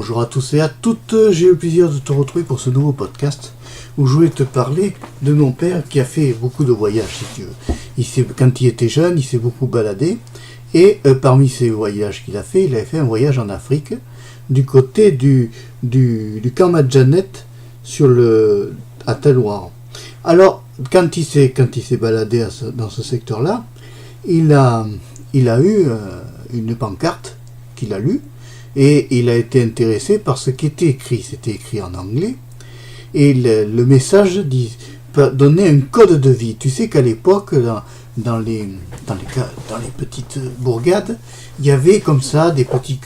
Bonjour à tous et à toutes, j'ai le plaisir de te retrouver pour ce nouveau podcast où je voulais te parler de mon père qui a fait beaucoup de voyages si tu veux. Quand il était jeune, il s'est beaucoup baladé et parmi ces voyages qu'il a fait, il avait fait un voyage en Afrique du côté du camp Madjanet à Talouar. Alors, quand il s'est baladé dans ce secteur-là, il a eu une pancarte qu'il a lue. Et il a été intéressé par ce qui était écrit. C'était écrit en anglais. Et le message donnait un code de vie. Tu sais qu'à l'époque, dans les petites bourgades, il y avait comme ça des petits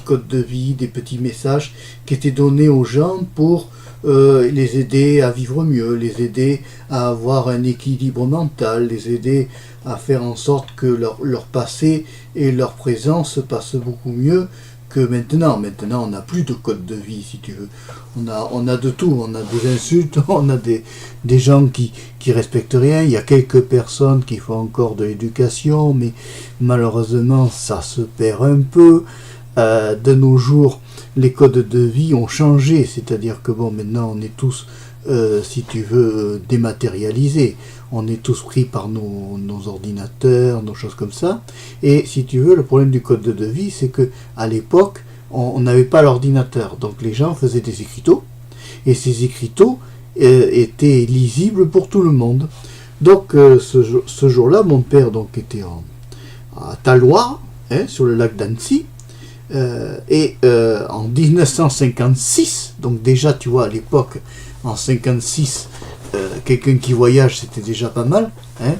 codes de vie, des petits messages qui étaient donnés aux gens pour les aider à vivre mieux, les aider à avoir un équilibre mental, les aider à faire en sorte que leur passé et leur présent se passent beaucoup mieux que maintenant. Maintenant, on n'a plus de code de vie, si tu veux. On a de tout. On a des insultes, on a des gens qui respectent rien. Il y a quelques personnes qui font encore de l'éducation, mais malheureusement, ça se perd un peu. De nos jours, les codes de vie ont changé. C'est-à-dire que maintenant, on est tous, si tu veux, dématérialisés. On est tous pris par nos ordinateurs, nos choses comme ça. Et si tu veux, le problème du code de vie, c'est que à l'époque, on n'avait pas l'ordinateur. Donc les gens faisaient des écriteaux. Et ces écriteaux étaient lisibles pour tout le monde. Donc ce jour-là, mon père donc était à Talouar, sur le lac d'Annecy. En 1956, donc déjà tu vois à l'époque, en 56, quelqu'un qui voyage c'était déjà pas mal,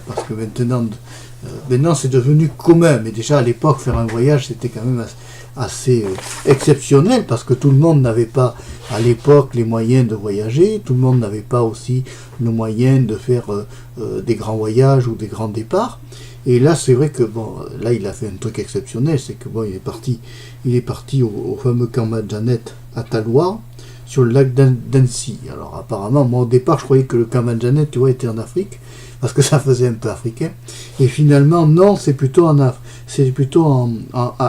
parce que maintenant c'est devenu commun, mais déjà à l'époque faire un voyage c'était quand même assez exceptionnel, parce que tout le monde n'avait pas à l'époque les moyens de voyager, tout le monde n'avait pas aussi le moyen de faire des grands voyages ou des grands départs. Et là, c'est vrai que là, il a fait un truc exceptionnel, c'est que il est parti au fameux camp Madjanet à Talouar, sur le lac d'Annecy. Alors apparemment, moi au départ, je croyais que le camp Madjanet, tu vois, était en Afrique, parce que ça faisait un peu africain. Et finalement, non, c'est plutôt à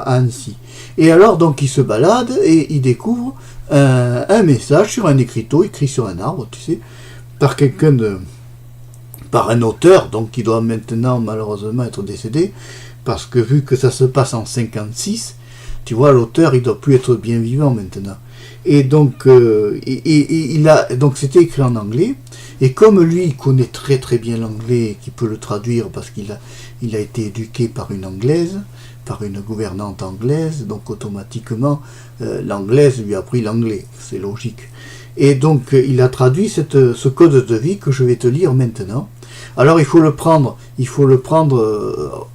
Annecy. Et alors, donc, il se balade et il découvre un message sur un écriteau, écrit sur un arbre, tu sais, par un auteur, donc qui doit maintenant malheureusement être décédé, parce que vu que ça se passe en 56, tu vois, l'auteur il doit plus être bien vivant maintenant. Et donc donc c'était écrit en anglais, et comme lui il connaît très très bien l'anglais, qu'il peut le traduire parce qu'il a été éduqué par une anglaise, par une gouvernante anglaise, donc automatiquement l'anglaise lui a appris l'anglais, c'est logique. Et donc il a traduit ce code de vie que je vais te lire maintenant. Alors il faut le prendre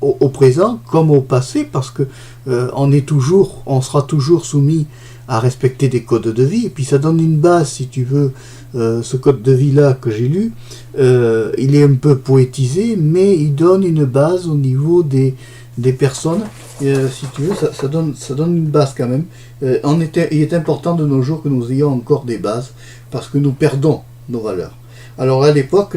au présent comme au passé, parce que on sera toujours soumis à respecter des codes de vie, et puis ça donne une base, si tu veux. Ce code de vie là que j'ai lu, il est un peu poétisé, mais il donne une base au niveau des personnes. Si tu veux, ça donne une base quand même. Il est important de nos jours que nous ayons encore des bases, parce que nous perdons nos valeurs. Alors à l'époque,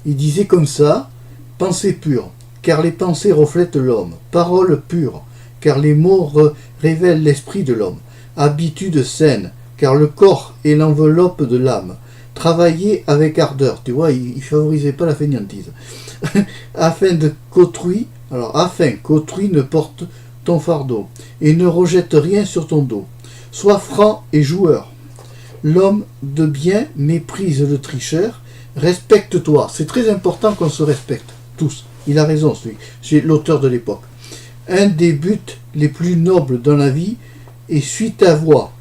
il disait comme ça: pensée pure, car les pensées reflètent l'homme. Parole pure, car les mots révèlent l'esprit de l'homme. Habitude saine, car le corps est l'enveloppe de l'âme. Travailler avec ardeur, tu vois, il favorisait pas la fainéantise. afin qu'autrui ne porte ton fardeau, et ne rejette rien sur ton dos. Sois franc et joueur. L'homme de bien méprise le tricheur. Respecte-toi. C'est très important qu'on se respecte, tous. Il a raison, c'est l'auteur de l'époque. Un des buts les plus nobles dans la vie est suis ta voie,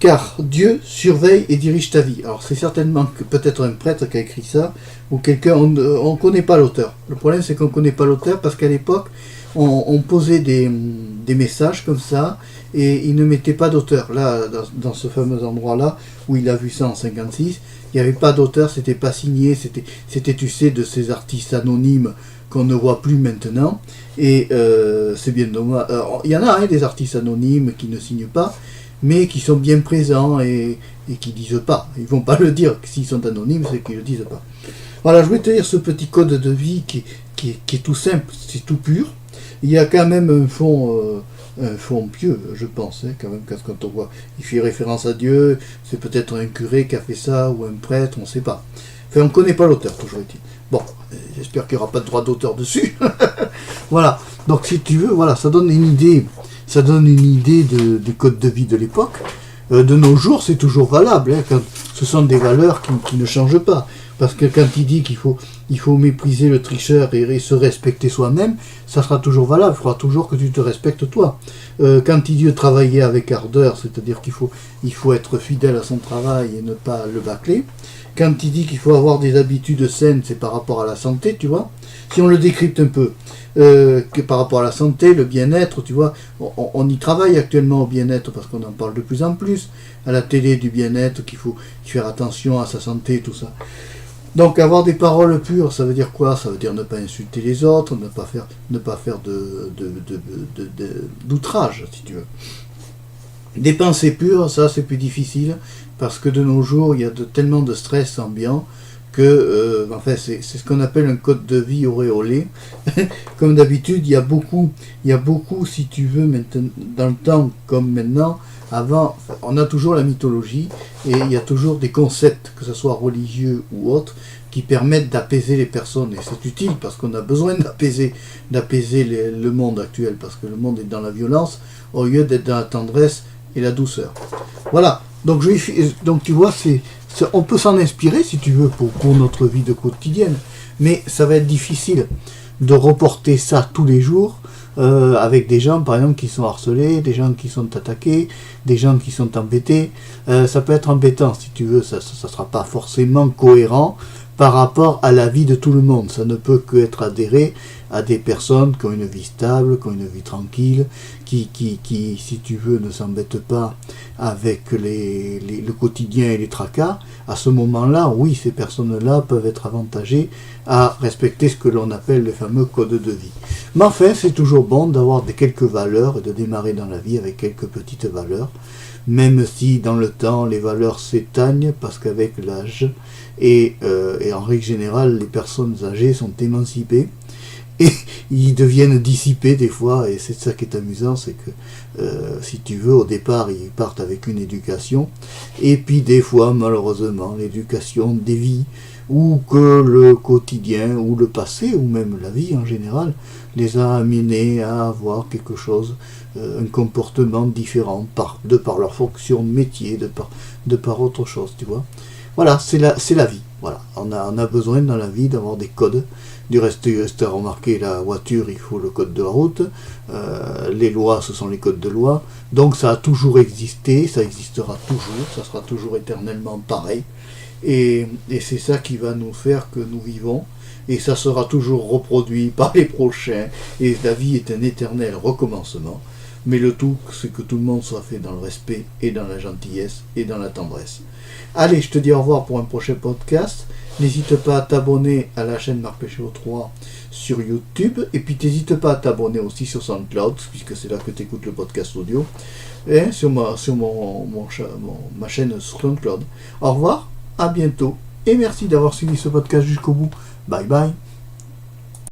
car Dieu surveille et dirige ta vie. Alors c'est certainement peut-être un prêtre qui a écrit ça, ou quelqu'un, on ne connaît pas l'auteur. Le problème c'est qu'on ne connaît pas l'auteur, parce qu'à l'époque, on posait des messages comme ça, et il ne mettait pas d'auteur. Là, dans ce fameux endroit-là, où il a vu ça en 56, il n'y avait pas d'auteur, c'était pas signé, c'était tu sais, de ces artistes anonymes qu'on ne voit plus maintenant. Et c'est bien dommage. Il y en a des artistes anonymes qui ne signent pas, mais qui sont bien présents et qui disent pas. Ils vont pas le dire. S'ils sont anonymes, c'est qu'ils le disent pas. Voilà, je vais te dire ce petit code de vie qui est tout simple, c'est tout pur. Il y a quand même un fond un fond pieux, je pense, quand même, quand on voit, il fait référence à Dieu, c'est peut-être un curé qui a fait ça, ou un prêtre, on ne sait pas. Enfin, on ne connaît pas l'auteur, toujours est-il. Bon, j'espère qu'il n'y aura pas de droit d'auteur dessus. Voilà, donc si tu veux, voilà, ça donne une idée des codes de vie de l'époque. De nos jours, c'est toujours valable, quand ce sont des valeurs qui ne changent pas. Parce que quand il dit qu'il faut mépriser le tricheur et se respecter soi-même, ça sera toujours valable, il faudra toujours que tu te respectes toi. Quand il dit de travailler avec ardeur, c'est-à-dire qu'il faut être fidèle à son travail et ne pas le bâcler. Quand il dit qu'il faut avoir des habitudes saines, c'est par rapport à la santé, tu vois. Si on le décrypte un peu, que par rapport à la santé, le bien-être, tu vois, on y travaille actuellement au bien-être parce qu'on en parle de plus en plus, à la télé du bien-être, qu'il faut faire attention à sa santé, tout ça. Donc avoir des paroles pures, ça veut dire quoi? Ça veut dire ne pas insulter les autres, ne pas faire d'outrage, si tu veux. Des pensées pures, ça c'est plus difficile, parce que de nos jours, il y a tellement de stress ambiant que c'est ce qu'on appelle un code de vie auréolé. Comme d'habitude, il y a beaucoup, si tu veux, maintenant, dans le temps comme maintenant, avant, on a toujours la mythologie, et il y a toujours des concepts, que ce soit religieux ou autres, qui permettent d'apaiser les personnes. Et c'est utile, parce qu'on a besoin d'apaiser le monde actuel, parce que le monde est dans la violence, au lieu d'être dans la tendresse et la douceur. Voilà, donc tu vois, on peut s'en inspirer, si tu veux, pour notre vie de quotidienne, mais ça va être difficile de reporter ça tous les jours, avec des gens, par exemple, qui sont harcelés, des gens qui sont attaqués, des gens qui sont embêtés. Ça peut être embêtant, si tu veux, ça ne sera pas forcément cohérent par rapport à la vie de tout le monde. Ça ne peut que être adhéré à des personnes qui ont une vie stable, qui ont une vie tranquille, qui si tu veux, ne s'embêtent pas avec le quotidien et les tracas. À ce moment-là, oui, ces personnes-là peuvent être avantagées à respecter ce que l'on appelle le fameux code de vie. Mais enfin, c'est toujours bon d'avoir quelques valeurs et de démarrer dans la vie avec quelques petites valeurs, même si dans le temps les valeurs s'éteignent, parce qu'avec l'âge et en règle générale les personnes âgées sont émancipées et ils deviennent dissipés des fois, et c'est ça qui est amusant, c'est que si tu veux, au départ ils partent avec une éducation, et puis des fois malheureusement l'éducation dévie, ou que le quotidien, ou le passé, ou même la vie en général, les a amenés à avoir quelque chose, un comportement différent, de par leur fonction de métier, de par autre chose, tu vois. Voilà, c'est la vie. Voilà. On a besoin dans la vie d'avoir des codes. Du reste, tu as remarqué, la voiture, il faut le code de la route. Les lois, ce sont les codes de loi. Donc ça a toujours existé, ça existera toujours, ça sera toujours éternellement pareil. Et c'est ça qui va nous faire que nous vivons. Et ça sera toujours reproduit par les prochains. Et la vie est un éternel recommencement. Mais le tout, c'est que tout le monde soit fait dans le respect et dans la gentillesse et dans la tendresse. Allez, je te dis au revoir pour un prochain podcast. N'hésite pas à t'abonner à la chaîne Marc Péchaud 3 sur YouTube. Et puis n'hésite pas à t'abonner aussi sur SoundCloud, puisque c'est là que tu écoutes le podcast audio. Et sur ma chaîne SoundCloud. Au revoir, à bientôt. Et merci d'avoir suivi ce podcast jusqu'au bout. Bye bye.